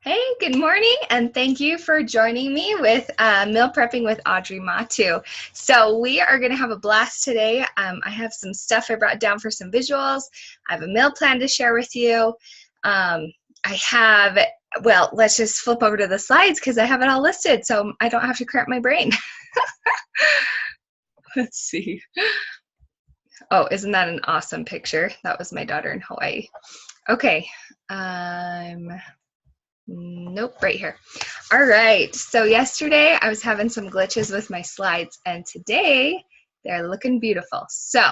Hey, good morning, and thank you for joining me with Meal Prepping with Audrey Matu. So we are going to have a blast today. I have some stuff I brought down for some visuals. I have a meal plan to share with you. Let's just flip over to the slides because I have it all listed so I don't have to cramp my brain. Let's see. Oh, isn't that an awesome picture? That was my daughter in Hawaii. Okay. Nope, right here. All right, so yesterday I was having some glitches with my slides, and today they're looking beautiful. So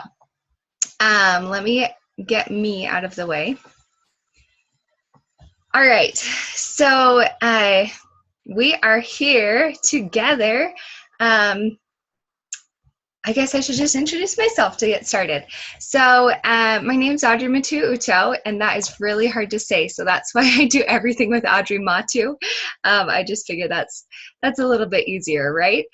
let me get me out of the way. All right, so we are here together. I guess I should just introduce myself to get started. So my name's Audrey Matu, and that is really hard to say. So that's why I do everything with Audrey Matu. I just figured that's a little bit easier, right?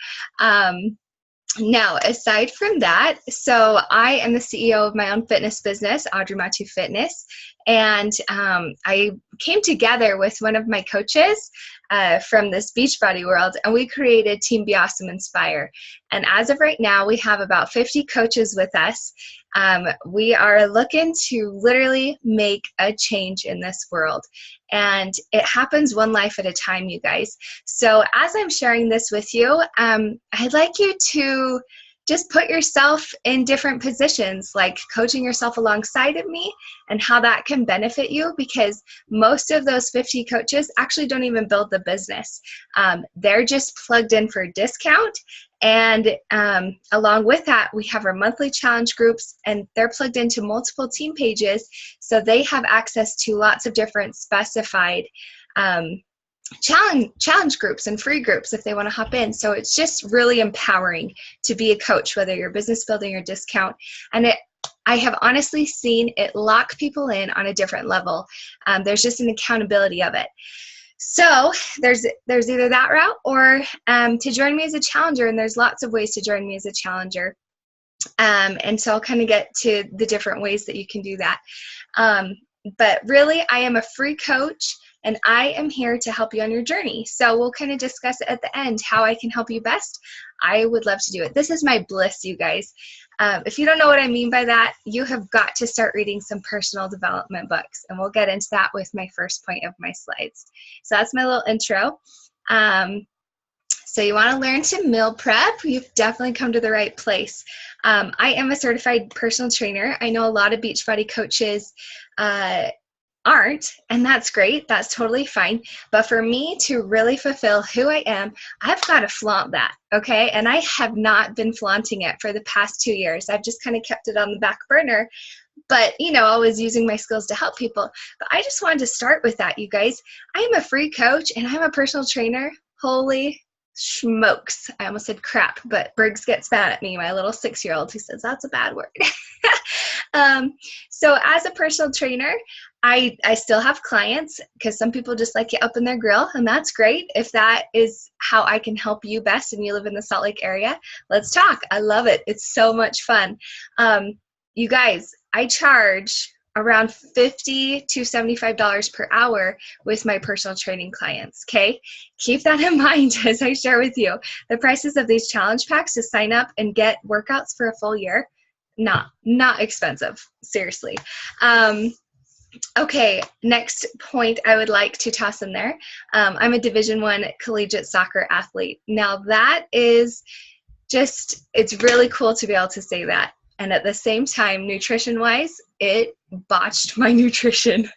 Now, aside from that, so I am the CEO of my own fitness business, Audrey Matu Fitness, and I came together with one of my coaches from this Beachbody world, and we created Team Be Awesome Inspire. And as of right now, we have about 50 coaches with us. We are looking to literally make a change in this world. And it happens one life at a time, you guys. So as I'm sharing this with you, I'd like you to just put yourself in different positions, like coaching yourself alongside of me and how that can benefit you, because most of those 50 coaches actually don't even build the business. They're just plugged in for a discount. And along with that, we have our monthly challenge groups, and they're plugged into multiple team pages. So they have access to lots of different specified challenge groups and free groups if they want to hop in. So it's just really empowering to be a coach, whether you're business building or discount. And I have honestly seen it lock people in on a different level. There's just an accountability of it. So there's either that route or to join me as a challenger, and there's lots of ways to join me as a challenger. And so I'll kind of get to the different ways that you can do that. But really, I am a free coach, and I am here to help you on your journey. So we'll kind of discuss it at the end, how I can help you best. I would love to do it. This is my bliss, you guys. If you don't know what I mean by that, you have got to start reading some personal development books, and we'll get into that with my first point of my slides. So that's my little intro. So you want to learn to meal prep, you've definitely come to the right place. I am a certified personal trainer. I know a lot of Beachbody coaches aren't, and that's great. That's totally fine. But for me to really fulfill who I am, I've got to flaunt that, okay? And I have not been flaunting it for the past 2 years. I've just kind of kept it on the back burner, but always using my skills to help people. But I just wanted to start with that, you guys. I am a free coach, and I'm a personal trainer. Holy smokes. I almost said crap, but Briggs gets mad at me, my little 6-year-old, who says that's a bad word. So as a personal trainer, I still have clients, because some people just like it up in their grill, and that's great. If that is how I can help you best and you live in the Salt Lake area, let's talk. I love it. It's so much fun. You guys, I charge around $50 to $75 per hour with my personal training clients, okay? Keep that in mind as I share with you. The prices of these challenge packs to sign up and get workouts for a full year, not expensive, seriously. Okay, next point I would like to toss in there. I'm a Division I collegiate soccer athlete. Now that is just, it's really cool to be able to say that. And at the same time, nutrition-wise, it botched my nutrition.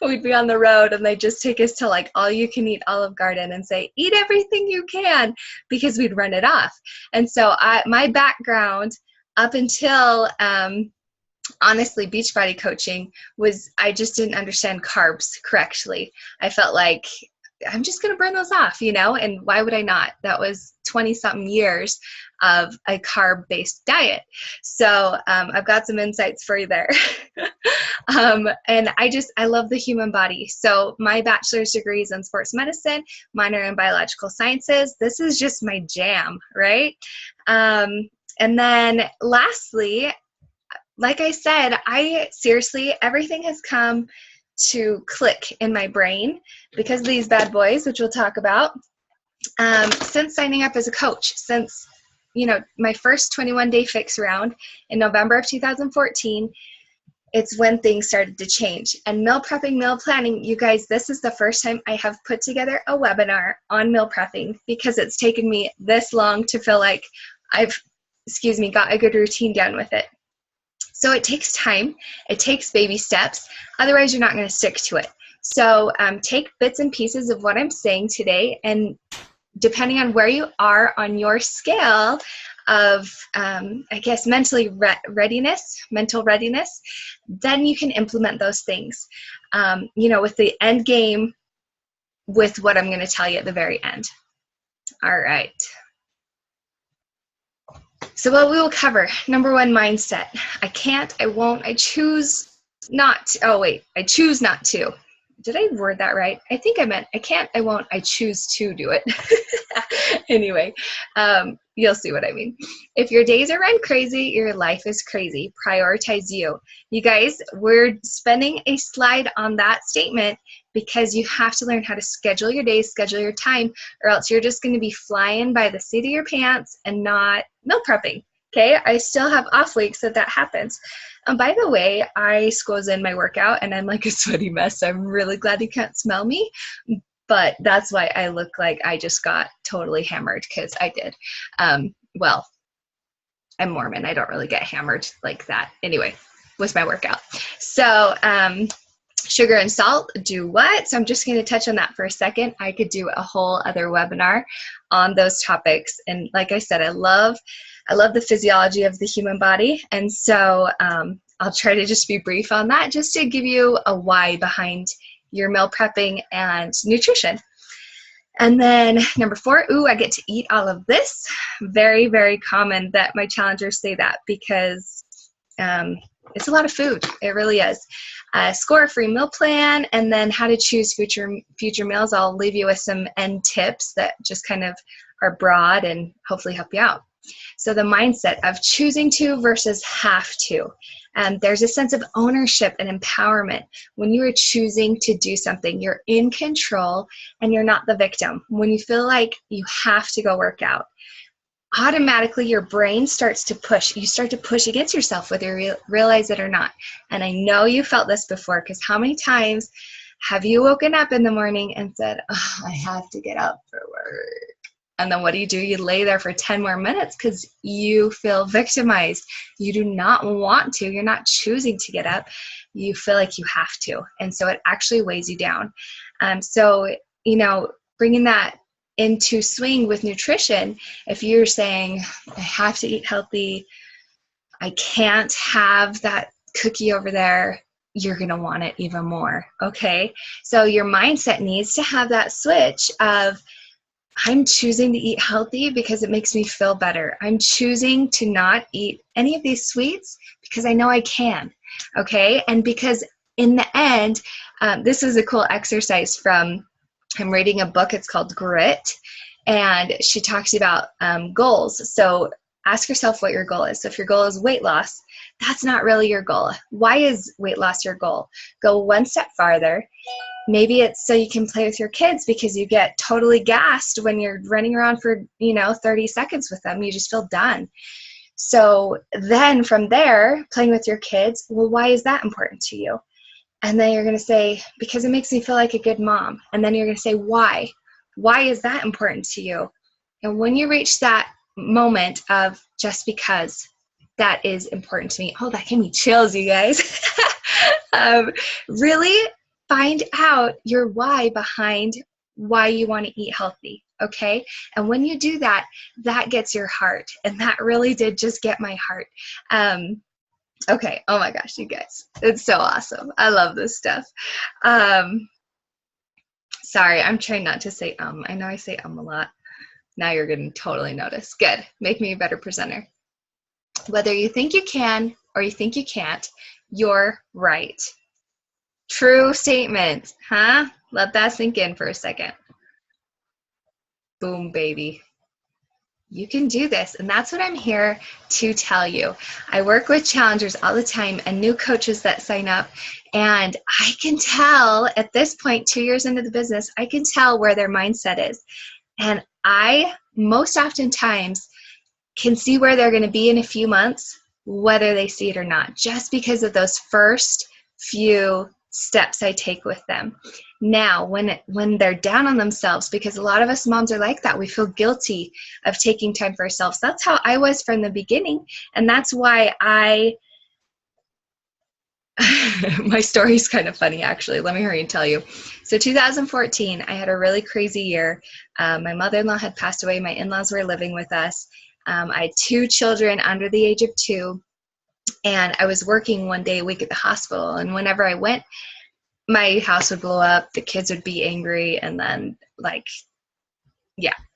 We'd be on the road, and they'd just take us to like all-you-can-eat Olive Garden and say, eat everything you can, because we'd run it off. And so my background up until honestly, Beachbody coaching was, I just didn't understand carbs correctly. I felt like I'm just going to burn those off, and why would I not? That was 20-something years of a carb-based diet. So I've got some insights for you there. And I love the human body. So my bachelor's degree is in sports medicine, minor in biological sciences. This is just my jam, right? And then lastly, like I said, everything has come to click in my brain because of these bad boys, which we'll talk about. Since signing up as a coach, since my first 21-day fix round in November of 2014, it's when things started to change. And meal prepping, meal planning, you guys, this is the first time I have put together a webinar on meal prepping because it's taken me this long to feel like I've, got a good routine down with it. So it takes time, it takes baby steps, otherwise you're not going to stick to it. So take bits and pieces of what I'm saying today, and depending on where you are on your scale of, mental readiness, then you can implement those things, with the end game, with what I'm going to tell you at the very end. All right. So what we will cover, number one, mindset. I can't, I won't, I choose not to. Oh, wait, I choose not to. Did I word that right? I think I meant I can't, I won't, I choose to do it. Anyway, you'll see what I mean. If your days are run crazy, your life is crazy. Prioritize you. You guys, we're spending a slide on that statement because you have to learn how to schedule your days, schedule your time, or else you're just going to be flying by the seat of your pants and not meal prepping. Okay, I still have off weeks that happens. By the way, I squeeze in my workout and I'm like a sweaty mess. I'm really glad you can't smell me, but that's why I look like I just got totally hammered, because I did. Well, I'm Mormon. I don't really get hammered like that. Anyway, was my workout. So sugar and salt do what? So I'm just going to touch on that for a second. I could do a whole other webinar on those topics. And like I said, I love the physiology of the human body. And so I'll try to just be brief on that, just to give you a why behind your meal prepping and nutrition. And then number 4, I get to eat all of this. Very, very common that my challengers say that, because it's a lot of food. It really is. Score a free meal plan, and then how to choose future meals. I'll leave you with some end tips that just kind of are broad and hopefully help you out. So the mindset of choosing to versus have to. There's a sense of ownership and empowerment. When you are choosing to do something, you're in control and you're not the victim. When you feel like you have to go work out, automatically your brain starts to push. You start to push against yourself, whether you realize it or not. And I know you felt this before, because how many times have you woken up in the morning and said, oh, I have to get up for work? And then what do? You lay there for 10 more minutes because you feel victimized. You do not want to. You're not choosing to get up. You feel like you have to. And so it actually weighs you down. So, bringing that into swing with nutrition, if you're saying, I have to eat healthy, I can't have that cookie over there, you're going to want it even more. Okay. So your mindset needs to have that switch of, I'm choosing to eat healthy because it makes me feel better. I'm choosing to not eat any of these sweets because I know I can. Okay. And because in the end, this is a cool exercise I'm reading a book. It's called Grit. And she talks about goals. So ask yourself what your goal is. So if your goal is weight loss, that's not really your goal. Why is weight loss your goal? Go one step farther. Maybe it's so you can play with your kids because you get totally gassed when you're running around for, 30 seconds with them. You just feel done. So then from there, playing with your kids, well, why is that important to you? And then you're going to say, because it makes me feel like a good mom. And then you're going to say, why? Why is that important to you? And when you reach that moment of just because that is important to me, oh, that gave me chills, you guys. Really find out your why behind why you want to eat healthy, okay? And when you do that, that gets your heart. And that really did just get my heart. Okay, oh my gosh, you guys. It's so awesome. I love this stuff. Sorry, I'm trying not to say I know I say a lot. Now you're going to totally notice. Good. Make me a better presenter. Whether you think you can or you think you can't, you're right. True statement, huh? Let that sink in for a second. Boom, baby. You can do this. And that's what I'm here to tell you. I work with challengers all the time and new coaches that sign up. And I can tell at this point, 2 years into the business, I can tell where their mindset is. And I most oftentimes can see where they're going to be in a few months, whether they see it or not, just because of those first few steps I take with them. Now, when they're down on themselves, because a lot of us moms are like that, we feel guilty of taking time for ourselves. That's how I was from the beginning, and that's why my story's kind of funny, actually. Let me hurry and tell you. So 2014, I had a really crazy year. My mother-in-law had passed away. My in-laws were living with us. I had 2 children under the age of 2, and I was working one day a week at the hospital, and whenever I went, my house would blow up, the kids would be angry, and then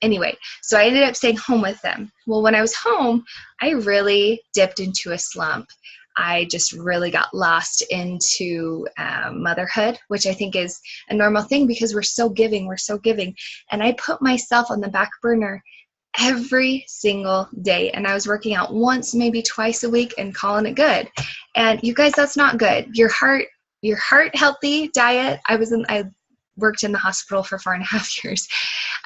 anyway, so I ended up staying home with them. Well, when I was home, I really dipped into a slump. I just really got lost into motherhood, which I think is a normal thing because we're so giving. And I put myself on the back burner every single day. And I was working out once, maybe twice a week and calling it good. And you guys, that's not good. Your heart healthy diet. I worked in the hospital for 4.5 years.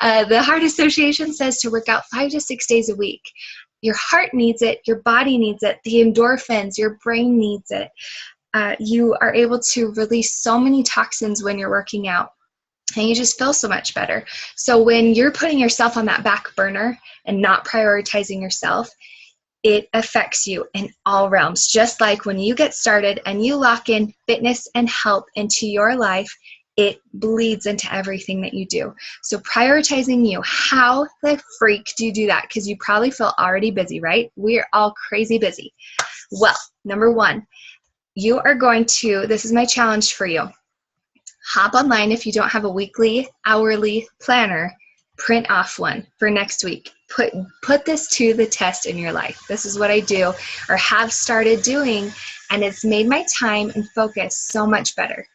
The Heart Association says to work out 5 to 6 days a week. Your heart needs it. Your body needs it. The endorphins, your brain needs it. You are able to release so many toxins when you're working out, and you just feel so much better. So when you're putting yourself on that back burner and not prioritizing yourself, it affects you in all realms. Just like when you get started and you lock in fitness and health into your life, it bleeds into everything that you do. So prioritizing you, how the freak do you do that? Because you probably feel already busy, right? We're all crazy busy. Well, number 1, you are going to, this is my challenge for you. Hop online if you don't have a weekly, hourly planner, print off one for next week. Put this to the test in your life. This is what I do or have started doing, and it's made my time and focus so much better.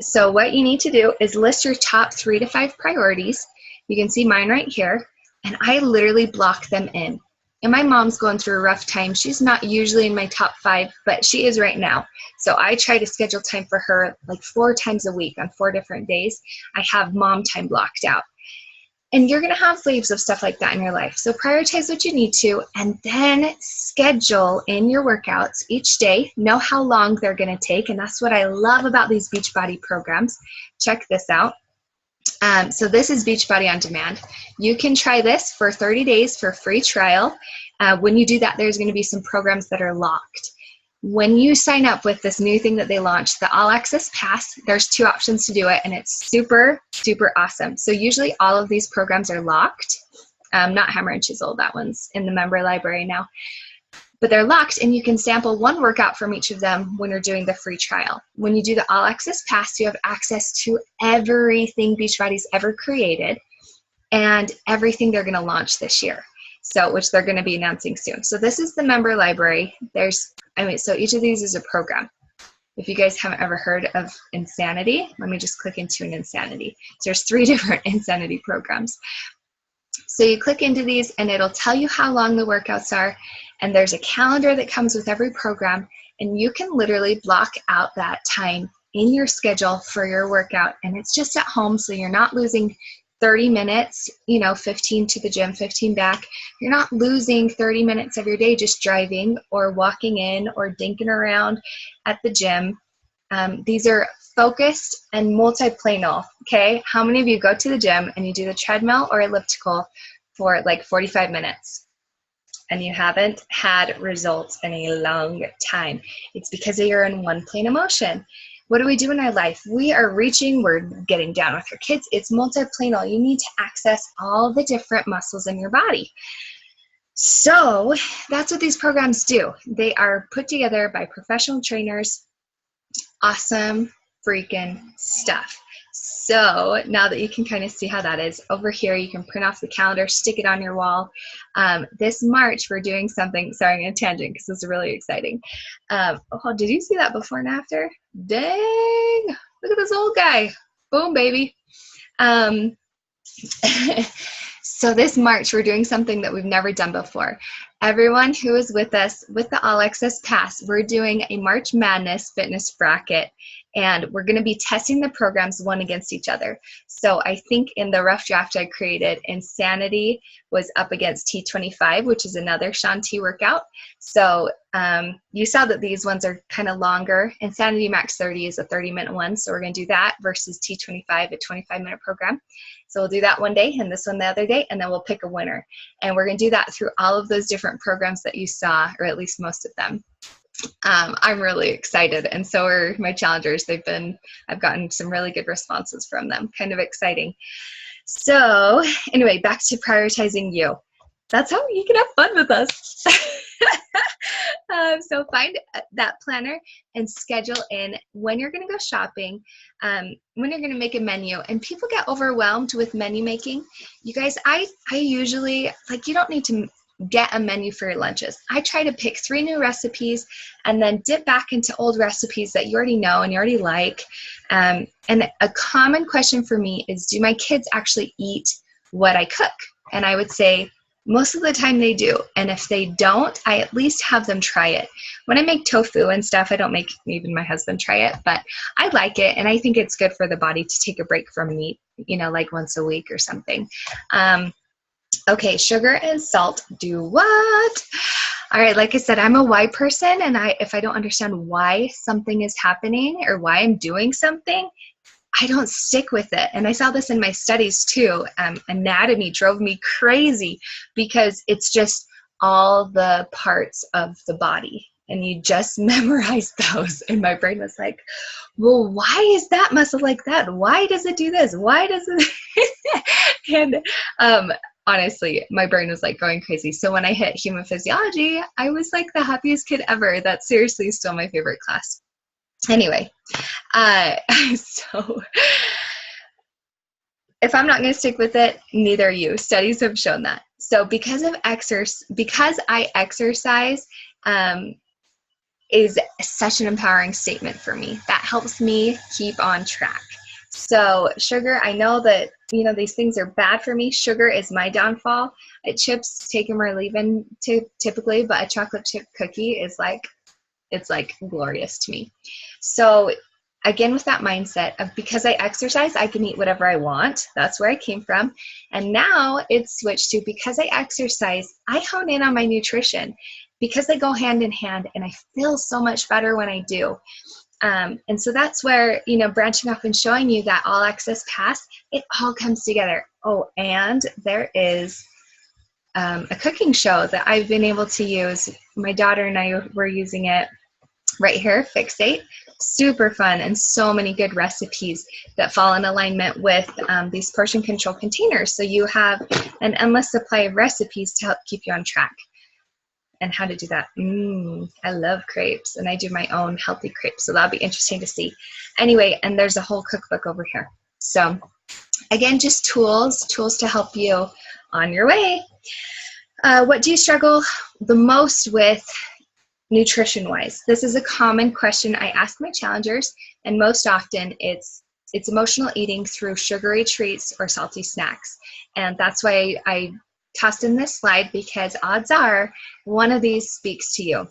So what you need to do is list your top 3 to 5 priorities. You can see mine right here, and I literally block them in. And my mom's going through a rough time. She's not usually in my top 5, but she is right now. So I try to schedule time for her like 4 times a week on 4 different days. I have mom time blocked out. And you're going to have waves of stuff like that in your life. So prioritize what you need to, and then schedule in your workouts each day. Know how long they're going to take. And that's what I love about these Beachbody programs. Check this out. So this is Beachbody on Demand. You can try this for 30 days for free trial. When you do that, there's going to be some programs that are locked. When you sign up with this new thing that they launched, the All Access Pass, there's 2 options to do it, and it's super, super awesome. So usually all of these programs are locked. Not Hammer and Chisel, that one's in the member library now. But they're locked, and you can sample 1 workout from each of them when you're doing the free trial. When you do the All Access Pass, you have access to everything Beachbody's ever created and everything they're going to launch this year. So, which they're going to be announcing soon. So this is the member library. So each of these is a program. If you guys haven't ever heard of Insanity, let me just click into an Insanity. So there's 3 different Insanity programs. So you click into these, and it'll tell you how long the workouts are. And there's a calendar that comes with every program. And you can literally block out that time in your schedule for your workout. And it's just at home, so you're not losing 30 minutes, 15 to the gym, 15 back. You're not losing 30 minutes of your day just driving or walking in or dinking around at the gym. These are focused and multiplanal, okay? How many of you go to the gym and you do the treadmill or elliptical for like 45 minutes and you haven't had results in a long time? It's because you're in one plane of motion. What do we do in our life? We are reaching, we're getting down with our kids. It's multiplanal. You need to access all the different muscles in your body. So that's what these programs do. They are put together by professional trainers. Awesome freaking stuff. So now that you can kind of see how that is, over here you can print off the calendar, stick it on your wall. This March we're doing something, sorry, I'm going to tangent because this is really exciting. Did you see that before and after? Dang, look at this old guy. Boom, baby. So this March, we're doing something that we've never done before. Everyone who is with us with the All Access Pass, we're doing a March Madness fitness bracket, and we're going to be testing the programs one against each other. So I think in the rough draft I created, Insanity was up against T25, which is another Shaun T workout. So you saw that these ones are kind of longer. Insanity Max 30 is a 30-minute one, so we're going to do that versus T25, a 25-minute program. So we'll do that one day and this one the other day, and then we'll pick a winner. And we're going to do that through all of those different programs that you saw, or at least most of them. I'm really excited, and so are my challengers. I've gotten some really good responses from them. Kind of exciting. So anyway, back to prioritizing you. That's how you can have fun with us. So find that planner and schedule in when you're going to go shopping, when you're going to make a menu. And people get overwhelmed with menu making. You guys, I usually, you don't need to get a menu for your lunches. I try to pick 3 new recipes and then dip back into old recipes that you already know and you already like. And a common question for me is, do my kids actually eat what I cook? And I would say most of the time they do. And if they don't, I at least have them try it. When I make tofu and stuff, I don't make even my husband try it, but I like it. And I think it's good for the body to take a break from meat, like once a week or something. Okay, sugar and salt do what? All right, like I said, I'm a why person, and if I don't understand why something is happening or why I'm doing something, I don't stick with it. And I saw this in my studies too. Anatomy drove me crazy because it's just all the parts of the body, and you just memorize those. And my brain was like, well, why is that muscle like that? Why does it do this? Why does it? And honestly, my brain was like going crazy. So when I hit human physiology, I was like the happiest kid ever. That's seriously still my favorite class. Anyway, so if I'm not going to stick with it, neither are you. Studies have shown that. So because I exercise, is such an empowering statement for me. That helps me keep on track. So sugar, I know that, these things are bad for me. Sugar is my downfall. Chips, take them or leave them typically, but a chocolate chip cookie is it's glorious to me. So again, with that mindset of because I exercise, I can eat whatever I want. That's where I came from. And now it's switched to because I exercise, I hone in on my nutrition because they go hand in hand, and I feel so much better when I do. And so that's where, branching off and showing you that All Access Pass, it all comes together. Oh, and there is a cooking show that I've been able to use. My daughter and I were using it right here, Fixate. Super fun, and so many good recipes that fall in alignment with these portion control containers. So you have an endless supply of recipes to help keep you on track. And how to do that. I love crepes, and I do my own healthy crepes, so that'll be interesting to see. Anyway, and there's a whole cookbook over here. So again, just tools to help you on your way. What do you struggle the most with nutrition-wise? This is a common question I ask my challengers, and most often it's emotional eating through sugary treats or salty snacks. And that's why I tossed in this slide, because odds are one of these speaks to you.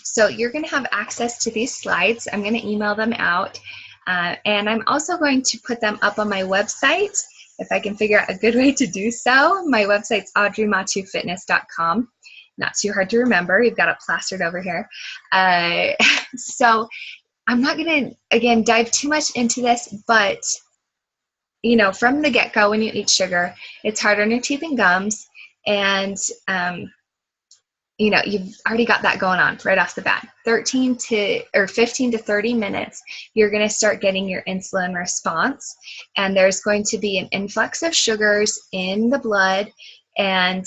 So you're going to have access to these slides. I'm going to email them out, and I'm also going to put them up on my website if I can figure out a good way to do so. My website's audreymatufitness.com. Not too hard to remember. You've got it plastered over here. So I'm not going to, again, dive too much into this, but from the get-go, when you eat sugar, it's hard on your teeth and gums, and you've already got that going on right off the bat. 15 to 30 minutes, you're going to start getting your insulin response, and there's going to be an influx of sugars in the blood, and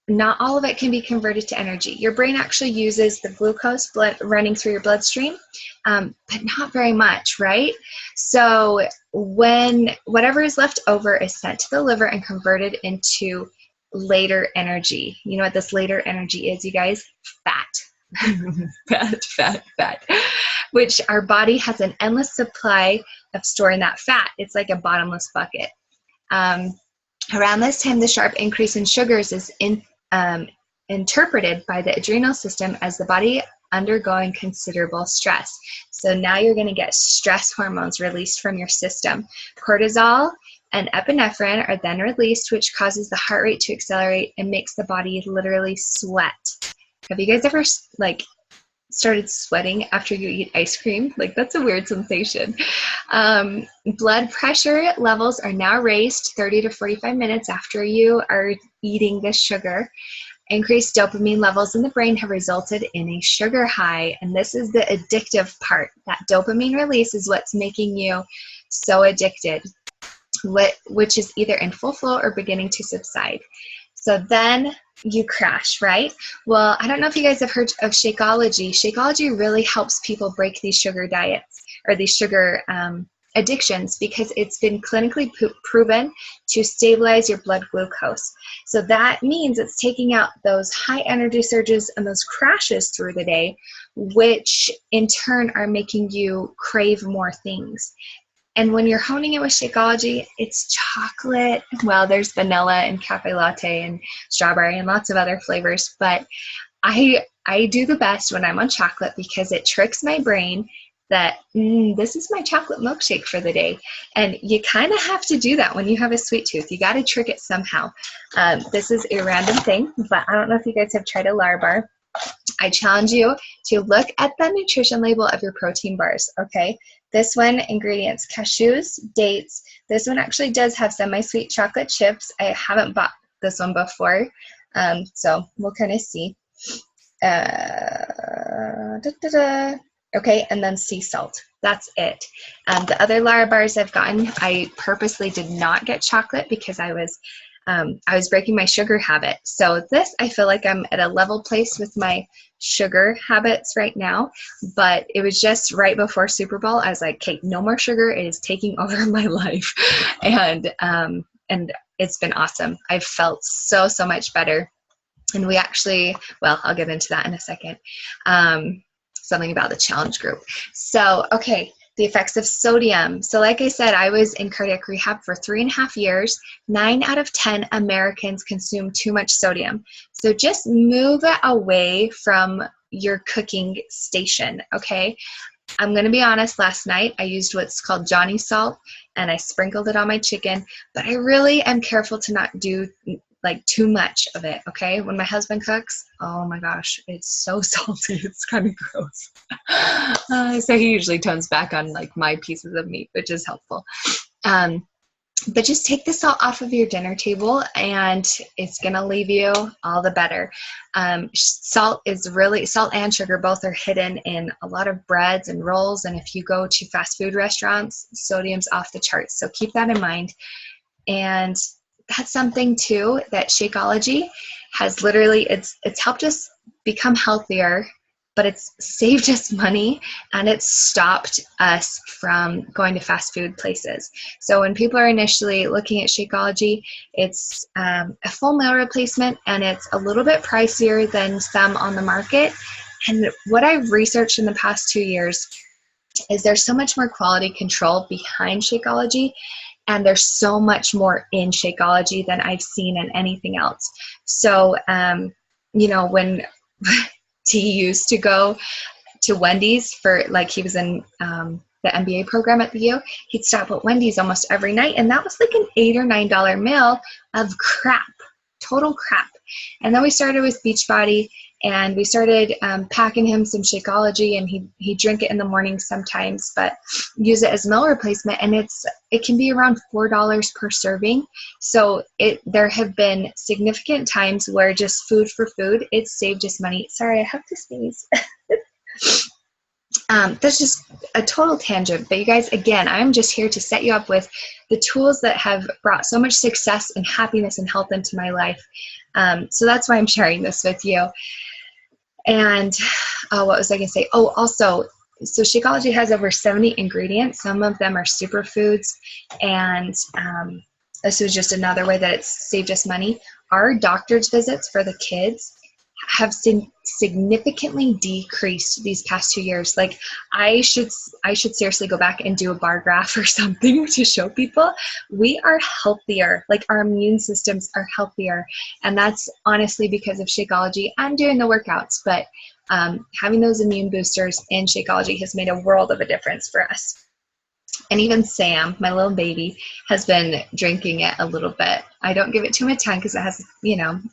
not all of it can be converted to energy. Your brain actually uses the glucose running through your bloodstream, but not very much, right? So when whatever is left over is sent to the liver and converted into later energy. You know what this later energy is, you guys? Fat. fat, which our body has an endless supply of storing that fat. It's like a bottomless bucket. Around this time, the sharp increase in sugars is interpreted by the adrenal system as the body undergoing considerable stress. So now you're going to get stress hormones released from your system. Cortisol and epinephrine are then released, which causes the heart rate to accelerate and makes the body literally sweat. Have you guys ever started sweating after you eat ice cream? Like, that's a weird sensation. Blood pressure levels are now raised 30 to 45 minutes after you are eating this sugar. Increased dopamine levels in the brain have resulted in a sugar high, and this is the addictive part. That dopamine release is what's making you so addicted, which is either in full flow or beginning to subside. So then you crash, right? Well, I don't know if you guys have heard of Shakeology. Shakeology really helps people break these sugar diets or these sugar addictions because it's been clinically proven to stabilize your blood glucose. So that means it's taking out those high energy surges and those crashes through the day, which in turn are making you crave more things. And when you're honing it with Shakeology, it's chocolate. Well, there's vanilla and cafe latte and strawberry and lots of other flavors, but I do the best when I'm on chocolate because it tricks my brain that this is my chocolate milkshake for the day. And you kind of have to do that when you have a sweet tooth. You got to trick it somehow. This is a random thing, but I don't know if you guys have tried a Lar bar. I challenge you to look at the nutrition label of your protein bars, okay? This one, ingredients, cashews, dates. This one actually does have semi-sweet chocolate chips. I haven't bought this one before, so we'll kind of see. Okay, and then sea salt. That's it. The other Lara bars I've gotten, I purposely did not get chocolate because I was breaking my sugar habit. So this, I feel like I'm at a level place with my sugar habits right now, but it was just right before Super Bowl. I was like, okay, no more sugar. It is taking over my life. And it's been awesome. I've felt so much better. And we actually, well, I'll get into that in a second. Something about the challenge group. So, okay, the effects of sodium. So like I said, I was in cardiac rehab for 3.5 years. 9 out of 10 Americans consume too much sodium. So just move it away from your cooking station, okay? I'm going to be honest, last night I used what's called Johnny salt and I sprinkled it on my chicken, but I really am careful to not do like too much of it, okay? When my husband cooks, oh my gosh, it's so salty. It's kind of gross. So he usually tones back on like my pieces of meat, which is helpful. But just take the salt off of your dinner table and it's gonna leave you all the better. Salt and sugar both are hidden in a lot of breads and rolls. And if you go to fast food restaurants, sodium's off the charts. So keep that in mind. And that's something too that Shakeology has literally, it's helped us become healthier, but it's saved us money and it's stopped us from going to fast food places. So when people are initially looking at Shakeology, it's a full meal replacement and it's a little bit pricier than some on the market. And what I've researched in the past 2 years is there's so much more quality control behind Shakeology. And there's so much more in Shakeology than I've seen in anything else. So, you know, when T used to go to Wendy's for, like, he was in the MBA program at the U, he'd stop at Wendy's almost every night. And that was like an $8 or $9 meal of crap, total crap. And then we started with Beachbody and we started packing him some Shakeology, and he'd drink it in the morning sometimes, but use it as meal replacement. And it can be around $4 per serving. So there have been significant times where just food for food, it's saved us money. Sorry, I have to sneeze. That's just a total tangent. But you guys, again, I'm just here to set you up with the tools that have brought so much success and happiness and health into my life. So that's why I'm sharing this with you. And what was I going to say? Oh, also, so Shakeology has over 70 ingredients. Some of them are superfoods. And this was just another way that it's saved us money. Our doctor's visits for the kids, have significantly decreased these past 2 years. Like I should seriously go back and do a bar graph or something to show people we are healthier. Like our immune systems are healthier. And that's honestly because of Shakeology and doing the workouts. But having those immune boosters in Shakeology has made a world of a difference for us. And even Sam, my little baby, has been drinking it a little bit. I don't give it too much time because it has,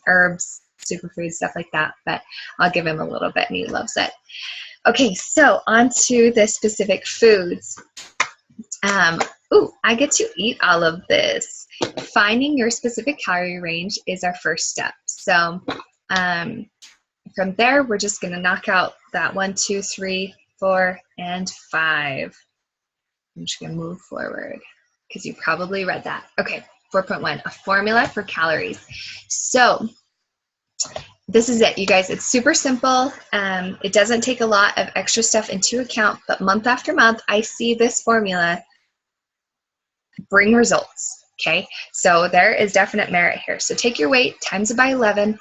herbs, superfoods, stuff like that, but I'll give him a little bit and he loves it. Okay, so on to the specific foods. I get to eat all of this. Finding your specific calorie range is our first step. So from there, we're just going to knock out that 1, 2, 3, 4, and 5. I'm just going to move forward because you probably read that. Okay, 4.1, a formula for calories. So this is it, you guys. It's super simple. It doesn't take a lot of extra stuff into account, but month after month, I see this formula bring results, okay? So there is definite merit here. So take your weight, times it by 11,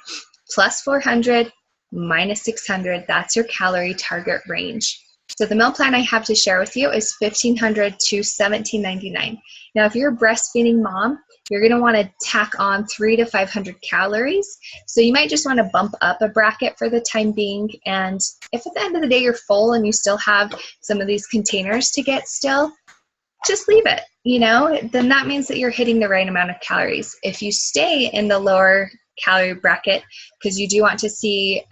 plus 400, minus 600. That's your calorie target range. So the meal plan I have to share with you is $1,500 to $1,799. Now, if you're a breastfeeding mom, you're going to want to tack on 300 to 500 calories. So you might just want to bump up a bracket for the time being. And if at the end of the day you're full and you still have some of these containers to get still, just leave it, then that means that you're hitting the right amount of calories. If you stay in the lower calorie bracket because you do want to see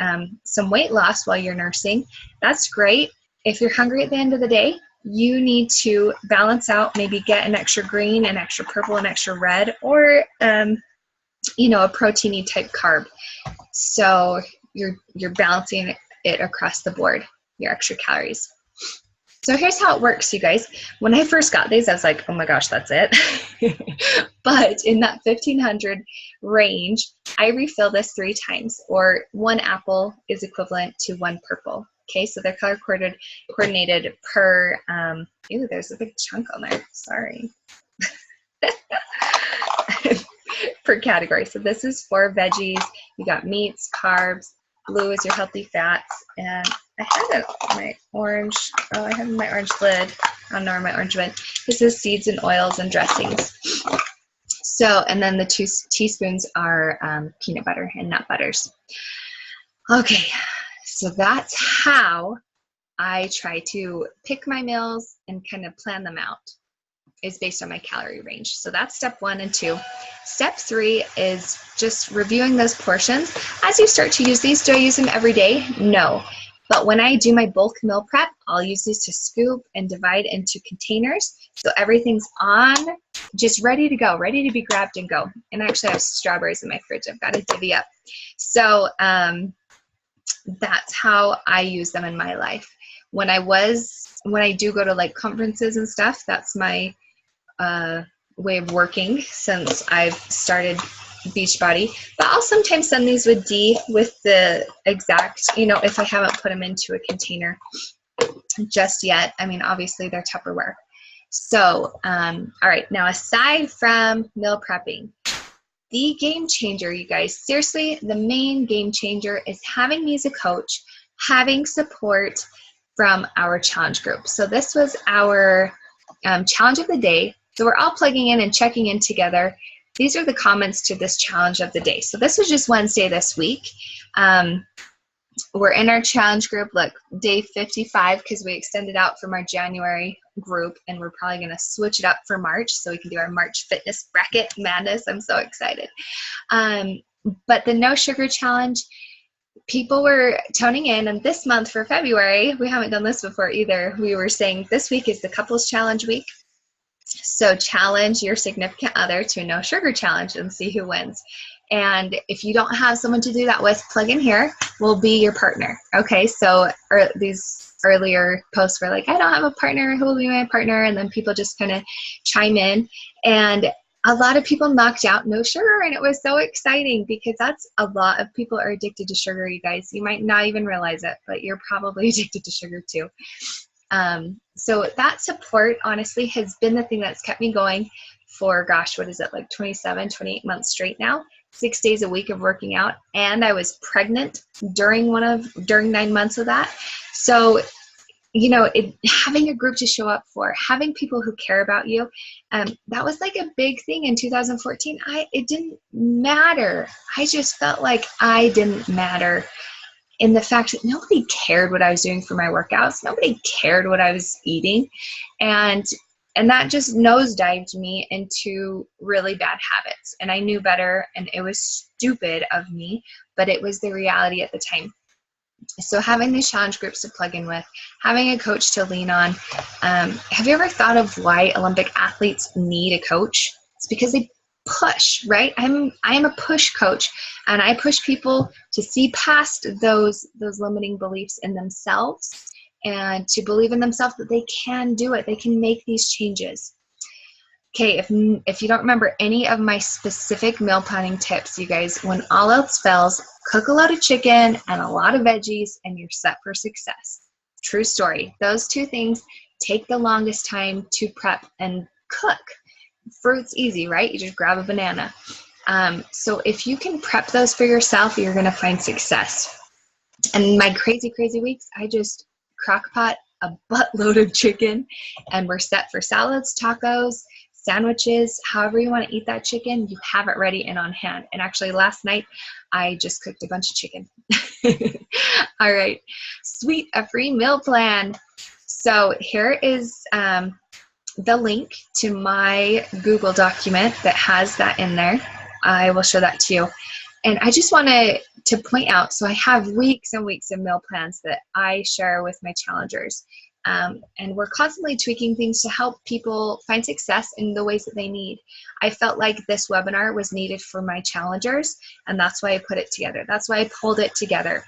some weight loss while you're nursing, that's great. If you're hungry at the end of the day, you need to balance out, maybe get an extra green, an extra purple, an extra red, or a proteiny type carb. So you're balancing it across the board, your extra calories. So here's how it works, you guys. When I first got these, I was like, oh my gosh, that's it. But in that 1,500 range, I refill this 3 times, or 1 apple is equivalent to 1 purple. Okay, so they're color coordinated per, there's a big chunk on there, sorry. Per category. So this is for veggies. You got meats, carbs, blue is your healthy fats, and I had my orange, I have my orange lid. I don't know where my orange went. This is seeds and oils and dressings. So, and then the 2 teaspoons are peanut butter and nut butters. Okay. So that's how I try to pick my meals and kind of plan them out, is based on my calorie range. So that's step 1 and 2. Step 3 is just reviewing those portions. As you start to use these, do I use them every day? No. But when I do my bulk meal prep, I'll use these to scoop and divide into containers. So everything's on, just ready to go, ready to be grabbed and go. And I actually have strawberries in my fridge. I've got to divvy up. So, that's how I use them in my life. When I do go to like conferences and stuff, that's my way of working since I've started Beachbody. But I'll sometimes send these with D with the exact, if I haven't put them into a container just yet. I mean, obviously they're Tupperware. So, all right, now aside from meal prepping, the game changer, you guys, seriously, the main game changer is having me as a coach, having support from our challenge group. So this was our challenge of the day. So we're all plugging in and checking in together. These are the comments to this challenge of the day. So this was just Wednesday this week. We're in our challenge group, look, day 55, because we extended out from our January group, and we're probably going to switch it up for March so we can do our March fitness bracket madness. I'm so excited. But the no sugar challenge, people were toning in, and this month for February, we haven't done this before either. We were saying this week is the couples challenge week. So challenge your significant other to a no sugar challenge and see who wins. And if you don't have someone to do that with, plug in here, we'll be your partner. Okay, so these earlier posts were like, I don't have a partner, who will be my partner? And then people just kind of chime in. And a lot of people knocked out no sugar, and it was so exciting because that's a lot of people are addicted to sugar, you guys. You might not even realize it, but you're probably addicted to sugar too. So that support, honestly, has been the thing that's kept me going for, gosh, what is it, like 27, 28 months straight now, 6 days a week of working out. And I was pregnant during 9 months of that. So, having a group to show up for, having people who care about you, that was like a big thing in 2014. It didn't matter. I just felt like I didn't matter, in the fact that nobody cared what I was doing for my workouts. Nobody cared what I was eating. And that just nosedived me into really bad habits. And I knew better, and it was stupid of me, but it was the reality at the time. So having these challenge groups to plug in with, having a coach to lean on. Have you ever thought of why Olympic athletes need a coach? It's because they push, right? I am a push coach, and I push people to see past those limiting beliefs in themselves, and to believe in themselves that they can do it. They can make these changes. Okay, if you don't remember any of my specific meal planning tips, you guys, when all else fails, cook a lot of chicken and a lot of veggies, and you're set for success. True story. Those two things take the longest time to prep and cook. Fruit's easy, right? You just grab a banana. So if you can prep those for yourself, you're going to find success. And my crazy weeks, I just crock pot a buttload of chicken, and we're set for salads, tacos, sandwiches, however you want to eat that chicken, you have it ready and on hand. And actually last night, I just cooked a bunch of chicken. All right, sweet, a free meal plan. So here is the link to my Google document that has that in there. I will show that to you. And I just want to point out, so I have weeks and weeks of meal plans that I share with my challengers. And we're constantly tweaking things to help people find success in the ways that they need. I felt like this webinar was needed for my challengers, and that's why I put it together. That's why I pulled it together.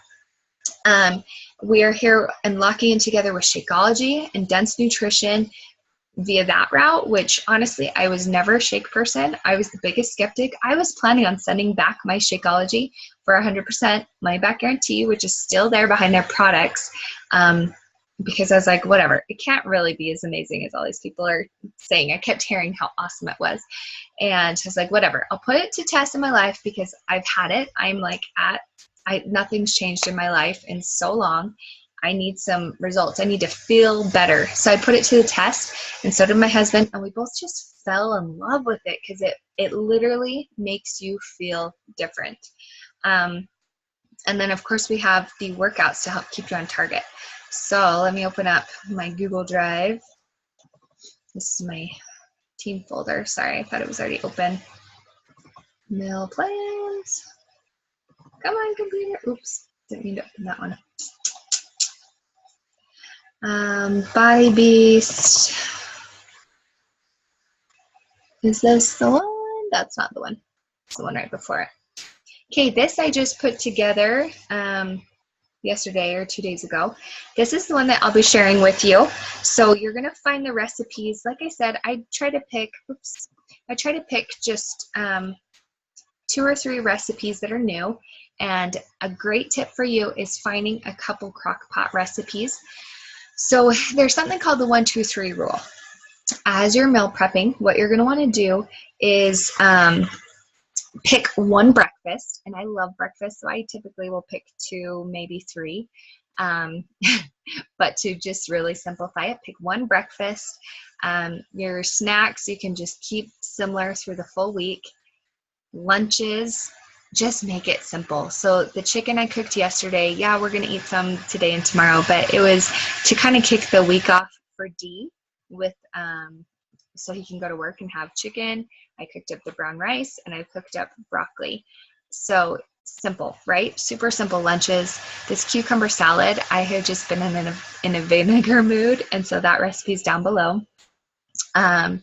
We are here and locking in together with Shakeology and dense nutrition via that route, which honestly, I was never a shake person. I was the biggest skeptic. I was planning on sending back my Shakeology for 100% money back guarantee, which is still there behind their products. Because I was like, whatever, it can't really be as amazing as all these people are saying. I kept hearing how awesome it was. And I was like, whatever, I'll put it to test in my life because I've had it. I'm like nothing's changed in my life in so long. I need some results. I need to feel better. So I put it to the test, and so did my husband. And we both just fell in love with it because it literally makes you feel different. And then of course we have the workouts to help keep you on target. So let me open up my Google Drive. This is my team folder. Sorry, I thought it was already open. Meal plans. Come on, computer. Oops, didn't mean to open that one. Body Beast. Is this the one? That's not the one. It's the one right before it. Okay, this I just put together yesterday or 2 days ago. This is the one that I'll be sharing with you. So you're going to find the recipes. Like I said, I try to pick just 2 or 3 recipes that are new. And a great tip for you is finding a couple crock pot recipes. So there's something called the 1, 2, 3 rule. As you're meal prepping, what you're going to want to do is pick one breakfast, and I love breakfast, so I typically will pick 2, maybe 3. But to just really simplify it, pick one breakfast. Your snacks you can just keep similar through the full week. Lunches, just make it simple. So the chicken I cooked yesterday, yeah, we're going to eat some today and tomorrow, but it was to kind of kick the week off for D with so he can go to work and have chicken. I cooked up the brown rice, and I cooked up broccoli. So simple, right? Super simple lunches. This cucumber salad, I had just been in a vinegar mood, and so that recipe is down below. And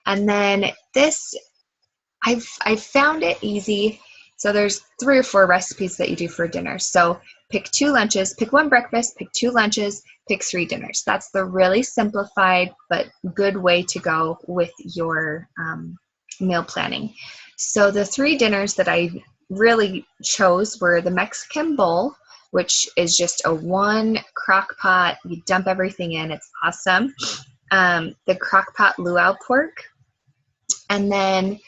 then this, I've found it easy. So there's 3 or 4 recipes that you do for dinner. So pick 2 lunches, pick 1 breakfast, pick 2 lunches, pick 3 dinners. That's the really simplified but good way to go with your meal planning. So the 3 dinners that I really chose were the Mexican bowl, which is just a 1 crock pot. You dump everything in. It's awesome. The crock pot luau pork. And then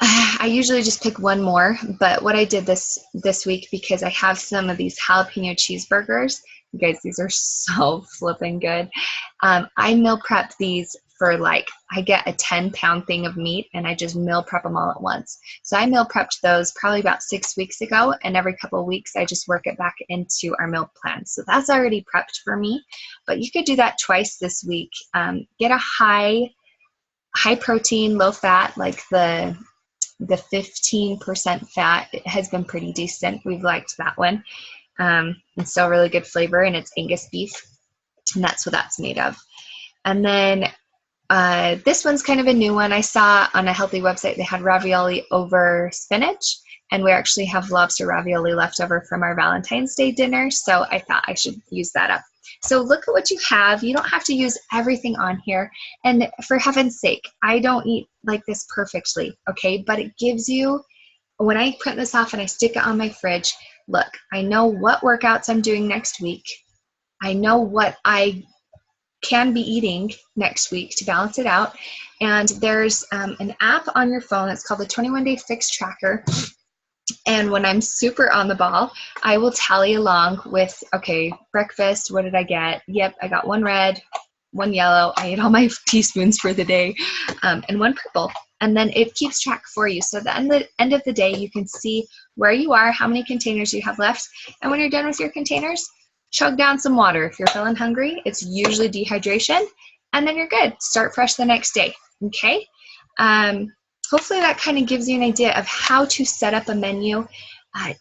I usually just pick one more, but what I did this week, because I have some of these jalapeno cheeseburgers, you guys, these are so flipping good. I meal prep these for I get a 10-pound thing of meat and I just meal prep them all at once. So I meal prepped those probably about 6 weeks ago, and every couple of weeks I just work it back into our meal plan. So that's already prepped for me, but you could do that twice this week. Get a high protein, low fat, like the 15% fat has been pretty decent. We've liked that one. It's still really good flavor, and it's Angus beef, and that's what that's made of. And then this one's kind of a new one. I saw on a healthy website they had ravioli over spinach, and we actually have lobster ravioli left over from our Valentine's Day dinner, so I thought I should use that up. So look at what you have. You don't have to use everything on here. And for heaven's sake, I don't eat like this perfectly, okay? But it gives you, when I print this off and I stick it on my fridge, look, I know what workouts I'm doing next week. I know what I can be eating next week to balance it out. And there's an app on your phone that's called the 21-Day Fix Tracker. And when I'm super on the ball, I will tally along with, okay, breakfast, what did I get? Yep, I got 1 red, 1 yellow. I ate all my teaspoons for the day, and 1 purple. And then it keeps track for you. So at the end of the day, you can see where you are, how many containers you have left. And when you're done with your containers, chug down some water. If you're feeling hungry, it's usually dehydration. And then you're good. Start fresh the next day, okay? Hopefully that kind of gives you an idea of how to set up a menu.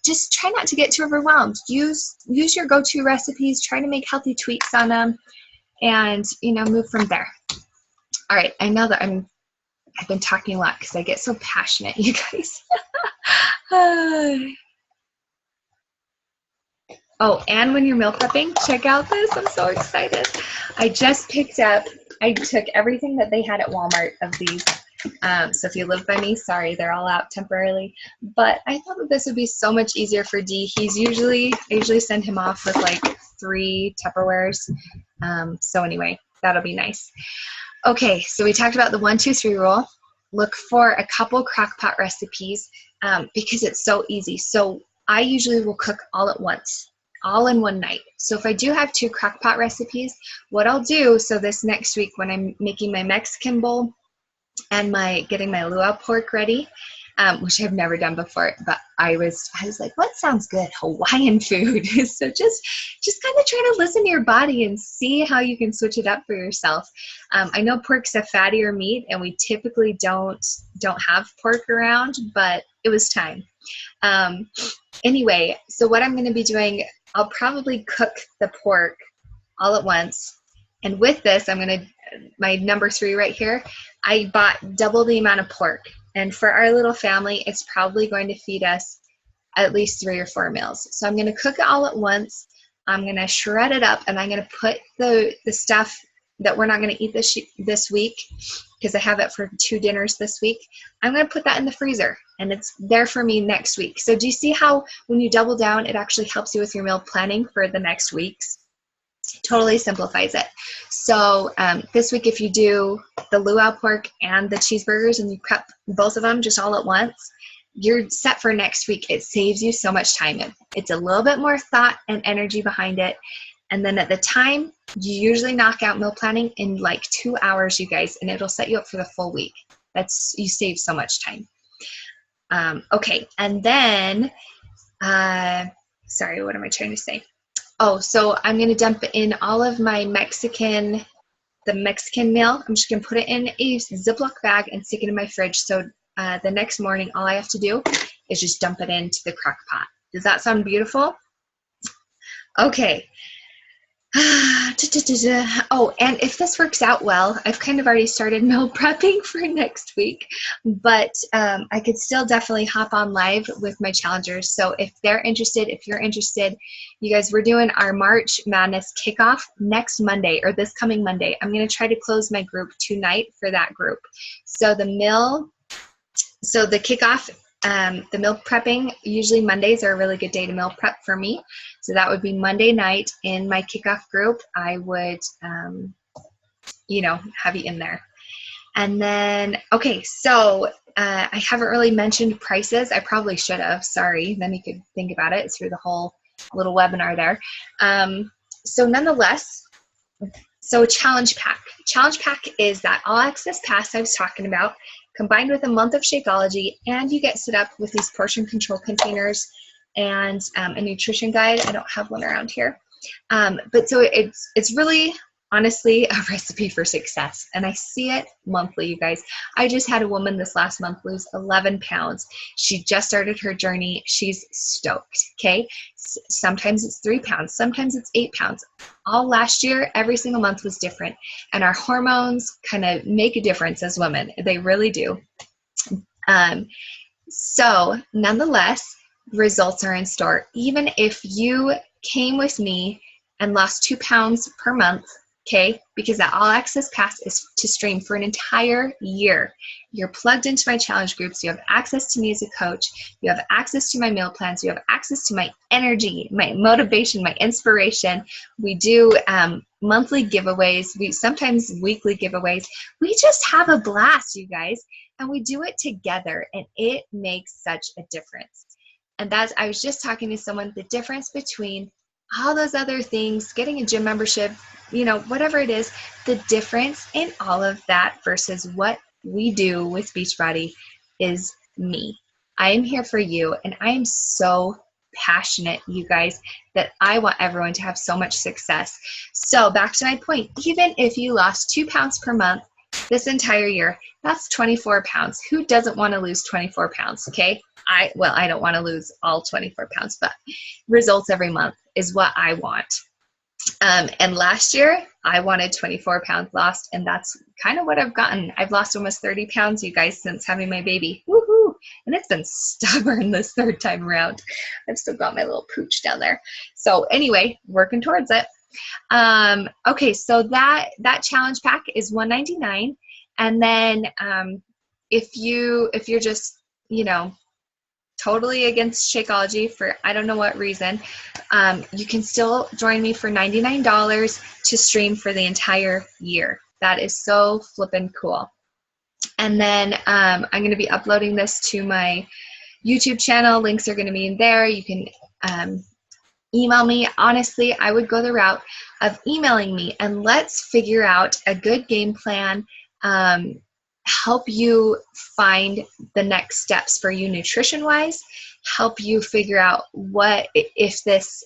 Just try not to get too overwhelmed. Use your go-to recipes. Try to make healthy tweaks on them, and move from there. All right, I know that I've been talking a lot because I get so passionate, you guys. Oh, and when you're meal prepping, check out this. I'm so excited. I took everything that they had at Walmart of these. So if you live by me, sorry, they're all out temporarily. But I thought that this would be so much easier for D. I usually send him off with like 3 Tupperwares. So anyway, that'll be nice. Okay, so we talked about the 1, 2, 3 rule. Look for a couple crock-pot recipes because it's so easy. So I usually will cook all at once, all in one night. So if I do have 2 crock-pot recipes, what I'll do, so this next week when I'm making my Mexican bowl, and getting my luau pork ready, which I've never done before, but I was like, what sounds good? Hawaiian food. So just kind of try to listen to your body and see how you can switch it up for yourself. I know pork's a fattier meat, and we typically don't have pork around, but it was time. Anyway, so what I'm going to be doing, I'll probably cook the pork all at once. And with this, my number 3 right here, I bought double the amount of pork. And for our little family, it's probably going to feed us at least 3 or 4 meals. So I'm going to cook it all at once. I'm going to shred it up, and I'm going to put the stuff that we're not going to eat this week, because I have it for 2 dinners this week. I'm going to put that in the freezer, and it's there for me next week. So do you see how when you double down, it actually helps you with your meal planning for the next weeks? Totally simplifies it. So this week, if you do the luau pork and the cheeseburgers and you prep both of them just all at once, you're set for next week. It saves you so much time. It's a little bit more thought and energy behind it. And then at the time, you usually knock out meal planning in like 2 hours, you guys, and it'll set you up for the full week. You save so much time. Okay, and then, sorry, what am I trying to say? Oh, so I'm going to dump in all of my the Mexican meal. I'm just going to put it in a Ziploc bag and stick it in my fridge. So the next morning, all I have to do is just dump it into the crock pot. Does that sound beautiful? Okay. Oh, and if this works out well, I've kind of already started meal prepping for next week, but I could still definitely hop on live with my challengers. So if you're interested, you guys, we're doing our March Madness kickoff next Monday, or this coming Monday. I'm going to try to close my group tonight for that group. So the kickoff, the meal prepping, usually Mondays are a really good day to meal prep for me. So that would be Monday night in my kickoff group. I would, have you in there. And then, okay, so I haven't really mentioned prices. I probably should have, sorry. Then you could think about it through the whole little webinar there. So nonetheless, so Challenge Pack. Challenge Pack is that all access pass I was talking about, combined with a month of Shakeology, and you get set up with these portion control containers and a nutrition guide. I don't have one around here. But so it's really, honestly, a recipe for success. And I see it monthly, you guys. I just had a woman this last month lose 11 pounds. She just started her journey. She's stoked, okay? Sometimes it's 3 pounds. Sometimes it's 8 pounds. All last year, every single month was different. And our hormones kind of make a difference as women. They really do. So nonetheless, results are in store. Even if you came with me and lost 2 pounds per month, okay, because that all access pass is to stream for an entire year. You're plugged into my challenge groups. You have access to me as a coach. You have access to my meal plans. You have access to my energy, my motivation, my inspiration. We do monthly giveaways. We sometimes weekly giveaways. We just have a blast, you guys, and we do it together, and it makes such a difference. And that's, I was just talking to someone, the difference between all those other things, getting a gym membership, you know, whatever it is, the difference in all of that versus what we do with Beachbody is me. I am here for you, and I am so passionate, you guys, that I want everyone to have so much success. So back to my point, even if you lost 2 pounds per month this entire year, that's 24 pounds. Who doesn't want to lose 24 pounds, okay? I don't want to lose all 24 pounds, but results every month is what I want. And last year, I wanted 24 pounds lost, and that's kind of what I've gotten. I've lost almost 30 pounds, you guys, since having my baby. Woohoo! And it's been stubborn this third time around. I've still got my little pooch down there. So anyway, working towards it. Okay, so that challenge pack is $199, and then if you're just, you know, totally against Shakeology for I don't know what reason, you can still join me for $99 to stream for the entire year. That is so flippin' cool. And then I'm going to be uploading this to my YouTube channel. Links are going to be in there. You can email me. Honestly, I would go the route of emailing me, and let's figure out a good game plan, help you find the next steps for you nutrition-wise, help you figure out what, if this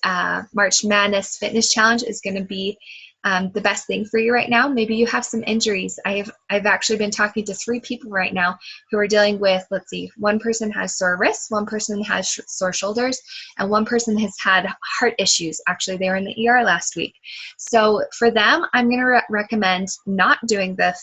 March Madness Fitness Challenge is going to be the best thing for you right now. Maybe you have some injuries. I've actually been talking to 3 people right now who are dealing with, let's see, one person has sore wrists, one person has sore shoulders, and one person has had heart issues. Actually, they were in the ER last week. So for them, I'm going to recommend not doing the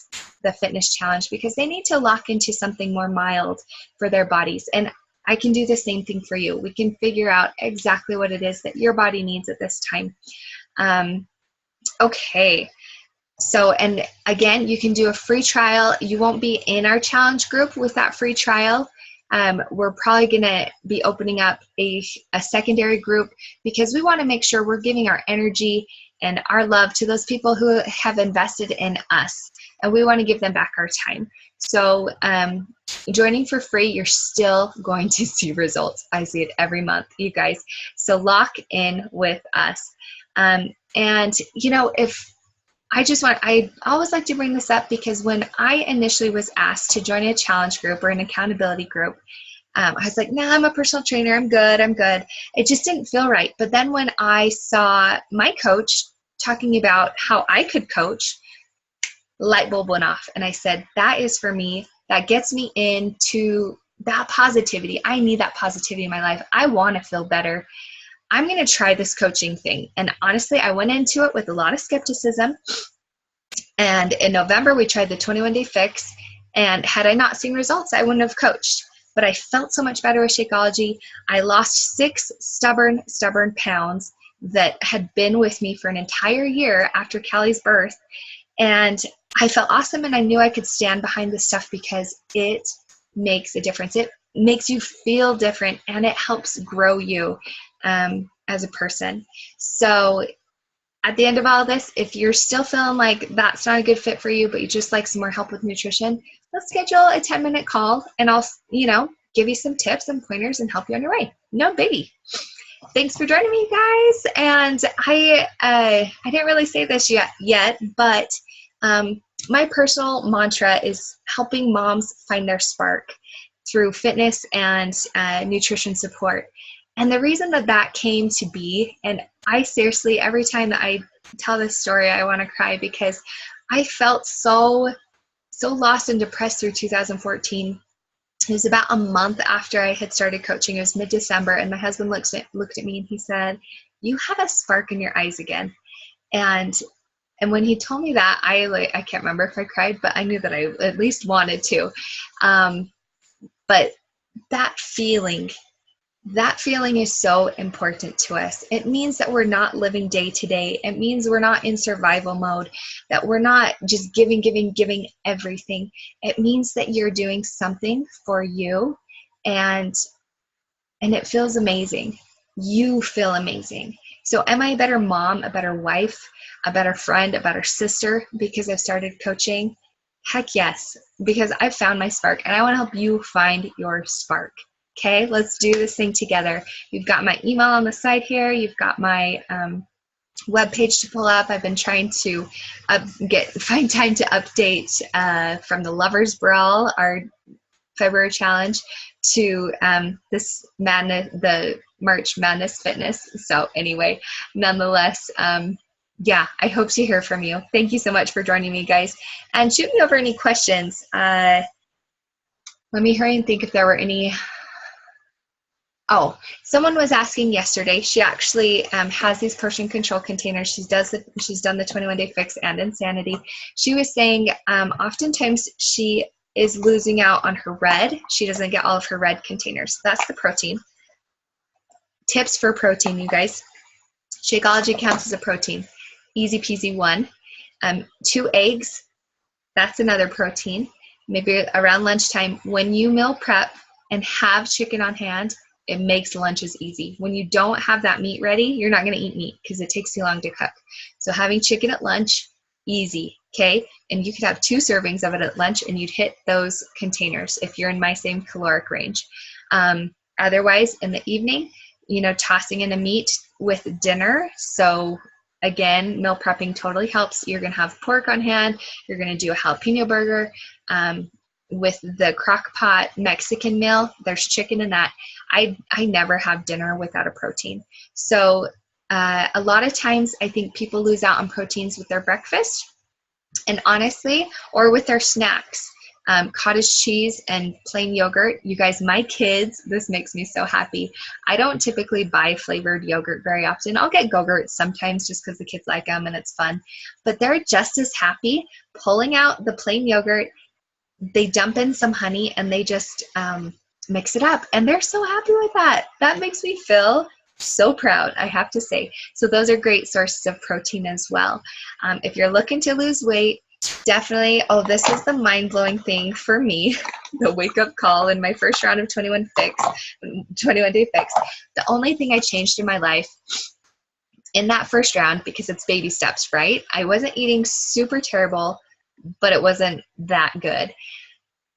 fitness challenge because they need to lock into something more mild for their bodies. And I can do the same thing for you. We can figure out exactly what it is that your body needs at this time. Okay, so, and again, you can do a free trial. You won't be in our challenge group with that free trial. We're probably going to be opening up a secondary group because we want to make sure we're giving our energy and our love to those people who have invested in us, and we want to give them back our time. So joining for free, you're still going to see results. I see it every month, you guys. So lock in with us. And, you know, I always like to bring this up because when I initially was asked to join a challenge group or an accountability group, I was like, nah, I'm a personal trainer. I'm good. It just didn't feel right. But then when I saw my coach talking about how I could coach, light bulb went off. And I said, that is for me. That gets me into that positivity. I need that positivity in my life. I want to feel better. I'm going to try this coaching thing. And honestly, I went into it with a lot of skepticism. And in November, we tried the 21-day fix. And had I not seen results, I wouldn't have coached. But I felt so much better with Shakeology. I lost 6 stubborn pounds that had been with me for an entire year after Callie's birth. And I felt awesome, and I knew I could stand behind this stuff because it makes a difference. It makes you feel different, and it helps grow you as a person. So at the end of all this, if you're still feeling like that's not a good fit for you, but you just like some more help with nutrition, let's schedule a 10-minute call and I'll, give you some tips and pointers and help you on your way. No biggie. Thanks for joining me, guys. And I didn't really say this yet, but my personal mantra is helping moms find their spark through fitness and nutrition support. And the reason that came to be, and I seriously, every time that I tell this story, I want to cry because I felt so lost and depressed through 2014. It was about a month after I had started coaching. It was mid-December, and my husband looked at me and he said, "You have a spark in your eyes again." And when he told me that, I can't remember if I cried, but I knew that I at least wanted to. But that feeling is so important to us. It means that we're not living day to day. It means we're not in survival mode, that we're not just giving everything. It means that you're doing something for you, and it feels amazing. You feel amazing. So am I a better mom, a better wife, a better friend, a better sister because I've started coaching? Heck yes, because I've found my spark, and I want to help you find your spark. Okay, let's do this thing together. You've got my email on the side here. You've got my webpage to pull up. I've been trying to find time to update from the Lover's Brawl, our February challenge, to this madness, the March Madness Fitness. So anyway, nonetheless, yeah, I hope to hear from you. Thank you so much for joining me, guys. And shoot me over any questions. Let me hurry and think if there were any. Oh, someone was asking yesterday. She actually has these portion control containers. She's done the 21-day fix and Insanity. She was saying oftentimes she is losing out on her red. She doesn't get all of her red containers. That's the protein. Tips for protein, you guys. Shakeology counts as a protein. Easy peasy one. 2 eggs. That's another protein. Maybe around lunchtime. When you meal prep and have chicken on hand, it makes lunches easy. When you don't have that meat ready, you're not going to eat meat because it takes too long to cook. So having chicken at lunch, easy, okay? And you could have 2 servings of it at lunch and you'd hit those containers if you're in my same caloric range. Otherwise, in the evening, tossing in a meat with dinner. So again, meal prepping totally helps. You're going to have pork on hand. You're going to do a jalapeno burger. With the crock pot Mexican meal, there's chicken in that. I never have dinner without a protein. So a lot of times I think people lose out on proteins with their breakfast, and honestly, or with their snacks. Cottage cheese and plain yogurt. You guys, my kids, this makes me so happy. I don't typically buy flavored yogurt very often. I'll get Go-Gurts sometimes just because the kids like them and it's fun. But they're just as happy pulling out the plain yogurt. They dump in some honey and they just mix it up. And they're so happy with that. That makes me feel so proud, I have to say. So those are great sources of protein as well. If you're looking to lose weight, definitely, this is the mind-blowing thing for me, the wake-up call in my first round of 21-day fix. The only thing I changed in my life in that first round, because it's baby steps, right? I wasn't eating super terrible, but it wasn't that good.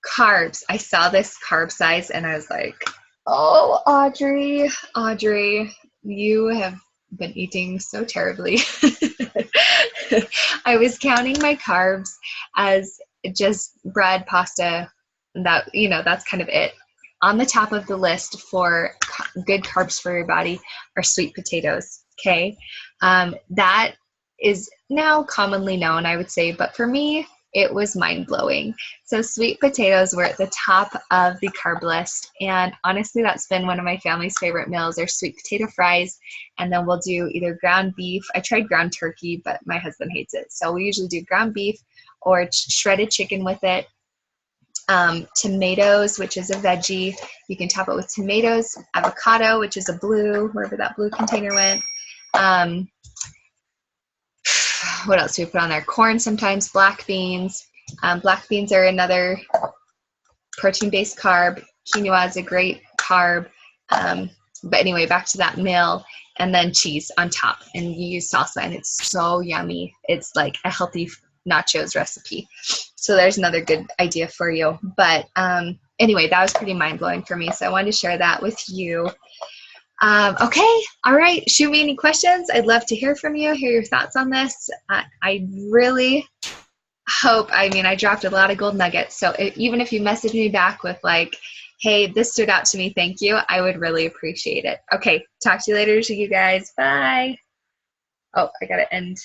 Carbs. I saw this carb size and I was like, oh, Audrey, you have been eating so terribly. I was counting my carbs as just bread, pasta, that's kind of it. On the top of the list for good carbs for your body are sweet potatoes, okay? That is now commonly known, I would say, but for me, it was mind-blowing. So sweet potatoes were at the top of the carb list, and honestly, that's been one of my family's favorite meals. Are sweet potato fries, and then we'll do either ground beef. I tried ground turkey, but my husband hates it, so we usually do ground beef or shredded chicken with it. Tomatoes, which is a veggie. You can top it with tomatoes. Avocado, which is a blue, wherever that blue container went. What else do we put on there? Corn sometimes, black beans. Black beans are another protein-based carb. Quinoa is a great carb. But anyway, back to that meal, and then cheese on top, and you use salsa, and it's so yummy. It's like a healthy nachos recipe. So there's another good idea for you. But anyway, that was pretty mind-blowing for me, so I wanted to share that with you. Okay, all right, shoot me any questions. I'd love to hear from you, hear your thoughts on this. I really hope, I mean, I dropped a lot of gold nuggets, so even if you message me back with like, hey, this stood out to me, thank you, I would really appreciate it. Okay, talk to you later, you guys. Bye. Oh, I gotta end.